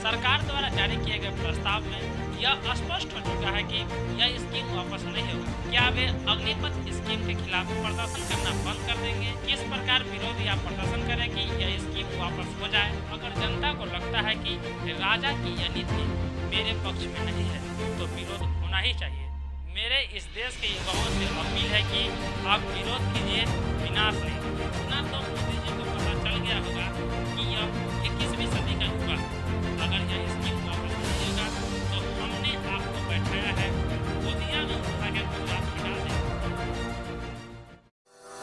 सरकार द्वारा जारी किए गए प्रस्ताव में यह स्पष्ट हो चुका है कि यह स्कीम वापस नहीं होगा। क्या वे अग्निपथ स्कीम के खिलाफ प्रदर्शन करना बंद कर देंगे? किस प्रकार विरोध या प्रदर्शन करें कि यह स्कीम वापस हो जाए? अगर जनता को लगता है कि राजा की यह नीति मेरे पक्ष में नहीं है तो विरोध होना ही चाहिए। मेरे इस देश के युवाओं से अपील है कि आप विरोध कीजिए, विनाश नहीं। ना तो मोदी जी को पता चल गया होगा कि यह 21वीं सदी का युवा है। अगर यह स्कीम वापस नहीं होगा तो हमने आपको बैठाया है गोदिया में उठा के गुजरात निकाल देंगे।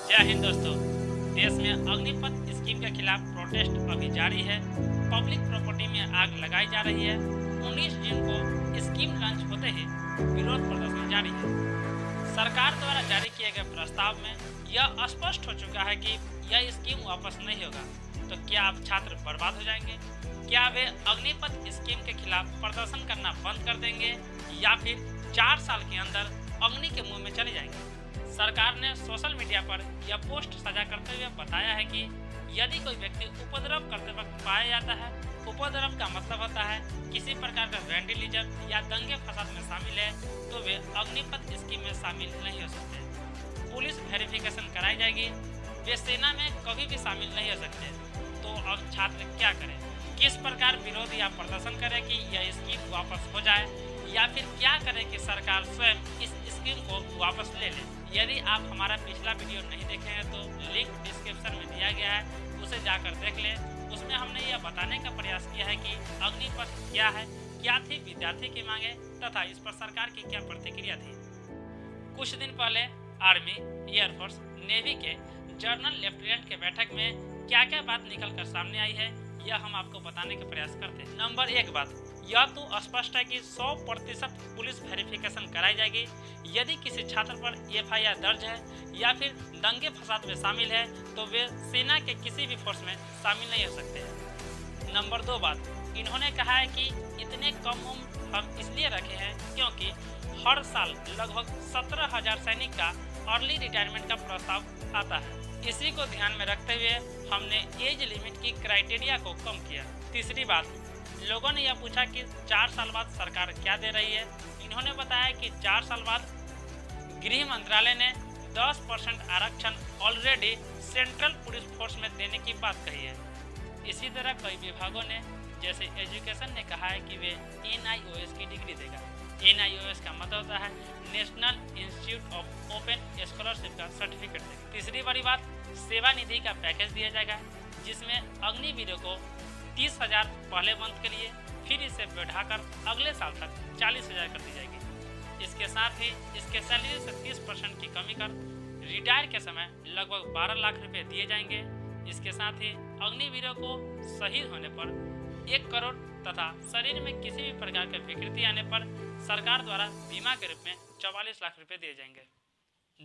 जय हिंद दोस्तों, देश में अग्निपथ स्कीम के खिलाफ प्रोटेस्ट अभी जारी है। पब्लिक प्रॉपर्टी में आग लगाई जा रही है। 19 जून को स्कीम लॉन्च होते ही विरोध प्रदर्शन जारी है। सरकार द्वारा जारी किए गए प्रस्ताव में यह स्पष्ट हो चुका है कि यह स्कीम वापस नहीं होगा। तो क्या अब छात्र बर्बाद हो जाएंगे? क्या वे अग्निपथ स्कीम के खिलाफ प्रदर्शन करना बंद कर देंगे या फिर 4 साल के अंदर अग्नि के मुंह में चले जाएंगे? सरकार ने सोशल मीडिया पर यह पोस्ट साझा करते हुए बताया है कि यदि कोई व्यक्ति उपद्रव करते वक्त पाया जाता है, उपद्रव का मतलब होता है किसी प्रकार का वैंडलिज्म या दंगे फसाद में शामिल है, तो वे अग्निपथ स्कीम में शामिल नहीं हो सकते। पुलिस वेरिफिकेशन कराई जाएगी। वे सेना में कभी भी शामिल नहीं हो सकते। तो अब छात्र क्या करें? किस प्रकार विरोध या प्रदर्शन करें कि यह स्कीम वापस हो जाए, या फिर क्या करें कि सरकार स्वयं इस स्कीम को वापस ले ले? यदि आप हमारा पिछला वीडियो नहीं देखे हैं तो लिंक डिस्क्रिप्शन में दिया गया है, उसे जाकर देख लें। उसमें हमने यह बताने का प्रयास किया है कि अग्निपथ क्या है, क्या थी विद्यार्थी की मांगे तथा इस पर सरकार की क्या प्रतिक्रिया थी। कुछ दिन पहले आर्मी, एयरफोर्स, नेवी के जनरल लेफ्टिनेंट के बैठक में क्या क्या बात निकल कर सामने आई है, यह हम आपको बताने का प्रयास करते हैं। नंबर 1 बात, यह तो स्पष्ट है कि 100% पुलिस वेरिफिकेशन कराई जाएगी। यदि किसी छात्र पर FIR दर्ज है या फिर दंगे फसाद में शामिल है तो वे सेना के किसी भी फोर्स में शामिल नहीं हो सकते। नंबर 2 बात, इन्होंने कहा है कि इतने कम उम्र हम इसलिए रखे हैं क्योंकि हर साल लगभग 17,000 सैनिक का अर्ली रिटायरमेंट का प्रस्ताव आता है। इसी को ध्यान में रखते हुए हमने एज लिमिट की क्राइटेरिया को कम किया। तीसरी बात, लोगों ने यह पूछा कि 4 साल बाद सरकार क्या दे रही है। इन्होंने बताया कि 4 साल बाद गृह मंत्रालय ने 10% आरक्षण ऑलरेडी सेंट्रल पुलिस फोर्स में देने की बात कही है। इसी तरह कई विभागों ने, जैसे एजुकेशन ने कहा है कि वे NIOS की डिग्री देगा। NIOS का मतलब होता है national institute of open scholarship का सर्टिफिकेट देगा। तीसरी बड़ी बात, सेवा निधि का पैकेज दिया जाएगा जिसमें अग्निवीरों को 30,000 पहले मंथ के लिए, फिर इसे बढ़ाकर अगले साल तक 40,000 कर दी जाएगी। इसके साथ ही इसके सैलरी से 30% की कमी कर रिटायर के समय लगभग 12 लाख रुपए दिए जाएंगे। इसके साथ ही अग्निवीरों को शहीद होने पर 1 करोड़ तथा शरीर में किसी भी प्रकार की विकृति आने पर सरकार द्वारा बीमा के रूप में 44 लाख रुपए दिए जाएंगे।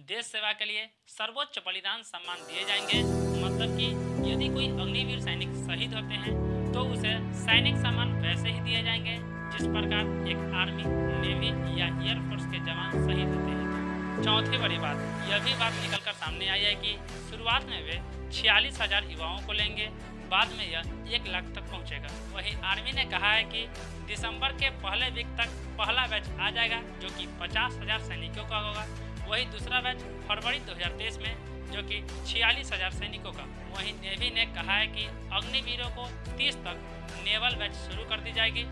देश सेवा के लिए सर्वोच्च बलिदान सम्मान दिए जाएंगे। मतलब कि यदि कोई अग्निवीर सैनिक शहीद होते हैं तो उसे सैनिक सम्मान वैसे ही दिए जाएंगे जिस प्रकार एक आर्मी, नेवी या एयरफोर्स के जवान शहीद होते हैं। चौथी बड़ी बात, यह भी बात निकलकर सामने आई है कि शुरुआत में वे 46,000 युवाओं को लेंगे, बाद में यह 1 लाख तक पहुंचेगा। वहीं आर्मी ने कहा है कि दिसंबर के पहले वीक तक पहला बैच आ जाएगा जो कि 50,000 सैनिकों का होगा। वहीं दूसरा बैच फरवरी 2023 में जो कि 46,000 सैनिकों का। वहीं नेवी ने कहा है कि अग्निवीरों को 30 तक नेवल बैच शुरू कर दी जाएगी।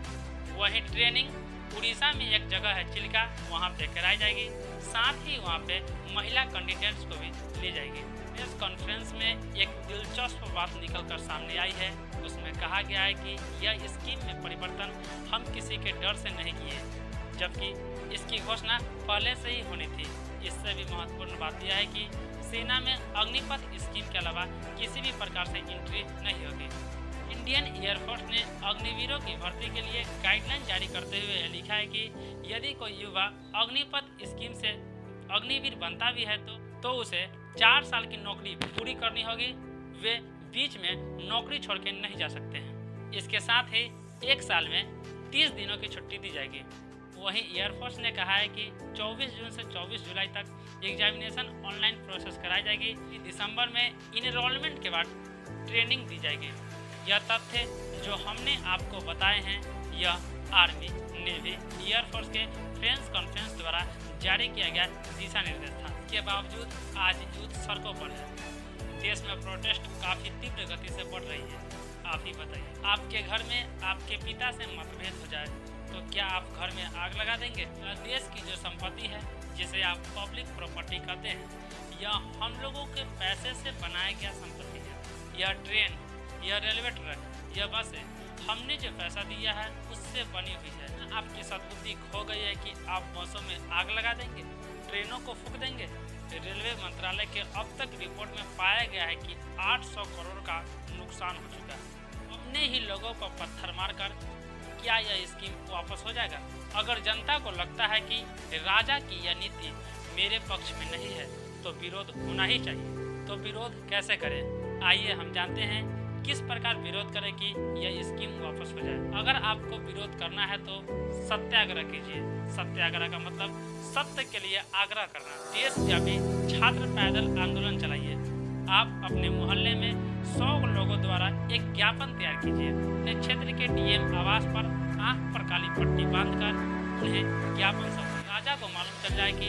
वहीं ट्रेनिंग उड़ीसा में एक जगह है चिल्का, वहां पे कराई जाएगी। साथ ही वहां पे महिला कैंडिडेट्स को भी ली जाएगी। प्रेस कॉन्फ्रेंस में एक दिलचस्प बात निकलकर सामने आई है। उसमें कहा गया है कि यह स्कीम में परिवर्तन हम किसी के डर से नहीं किए, जबकि इसकी घोषणा पहले से ही होनी थी। इससे भी महत्वपूर्ण बात यह है कि सेना में अग्निपथ स्कीम के अलावा किसी भी प्रकार से एंट्री नहीं होगी। इंडियन एयरफोर्स ने अग्निवीरों की भर्ती के लिए गाइडलाइन जारी करते हुए लिखा है कि यदि कोई युवा अग्निपथ स्कीम से अग्निवीर बनता भी है तो उसे 4 साल की नौकरी पूरी करनी होगी। वे बीच में नौकरी छोड़ के नहीं जा सकते हैं। इसके साथ ही 1 साल में 30 दिनों की छुट्टी दी जाएगी। वहीं एयरफोर्स ने कहा है कि 24 जून से 24 जुलाई तक एग्जामिनेशन ऑनलाइन प्रोसेस कराई जाएगी। दिसंबर में इनरोलमेंट के बाद ट्रेनिंग दी जाएगी। यह तथ्य जो हमने आपको बताए हैं यह आर्मी, नेवी, एयरफोर्स के फ्रेंच कॉन्फ्रेंस द्वारा जारी किया गया दिशा निर्देश था। इसके बावजूद आज यूथ सड़कों पर है। देश में प्रोटेस्ट काफी तीव्र गति से बढ़ रही है। आप ही बताइए, आपके घर में आपके पिता से मतभेद हो जाए तो क्या आप घर में आग लगा देंगे? देश की जो संपत्ति है, जिसे आप पब्लिक प्रॉपर्टी कहते हैं, यह हम लोगों के पैसे से बनाया गया संपत्ति है। यह ट्रेन, यह रेलवे ट्रैक, यह बस है, हमने जो पैसा दिया है उससे बनी हुई है। आपकी सद्बुद्धि खो गई है कि आप बसों में आग लगा देंगे, ट्रेनों को फूंक देंगे। रेलवे मंत्रालय के अब तक रिपोर्ट में पाया गया है कि 800 करोड़ का नुकसान हो चुका है। अपने ही लोगों पर पत्थर मारकर क्या यह स्कीम वापस हो जाएगा? अगर जनता को लगता है कि राजा की यह नीति मेरे पक्ष में नहीं है तो विरोध होना ही चाहिए। तो विरोध कैसे करें? आइए हम जानते हैं किस प्रकार विरोध करें कि यह स्कीम वापस हो जाए। अगर आपको विरोध करना है तो सत्याग्रह कीजिए। सत्याग्रह का मतलब सत्य के लिए आग्रह करना। देशव्यापी छात्र पैदल आंदोलन चलाइए। आप अपने मोहल्ले में 100 लोगों द्वारा एक ज्ञापन तैयार कीजिए। अपने क्षेत्र के डीएम आवास पर आंख पर काली पट्टी बांधकर उन्हें ज्ञापन सौंपिए। राजा को मालूम चल जाए कि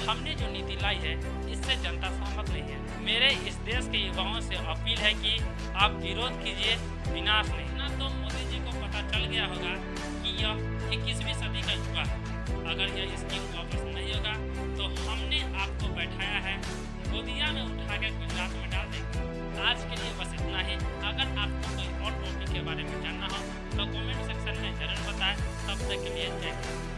हमने जो नीति लाई है इससे जनता सहमत नहीं है। मेरे इस देश के युवाओं से अपील है कि आप विरोध कीजिए, विनाश नहीं। ना तो मोदी जी को पता चल गया होगा कि यह 21वीं सदी का युवा है। अगर यह स्कीम वापस नहीं होगा तो हमने आपको बैठाया है, गोदिया में उठा के गुजरात में डाल देंगे। आज के लिए बस इतना ही। अगर आपको कोई और टॉपिक के बारे में जानना हो तो कमेंट सेक्शन में जरूर बताएं। तब तक के लिए जय हिंद।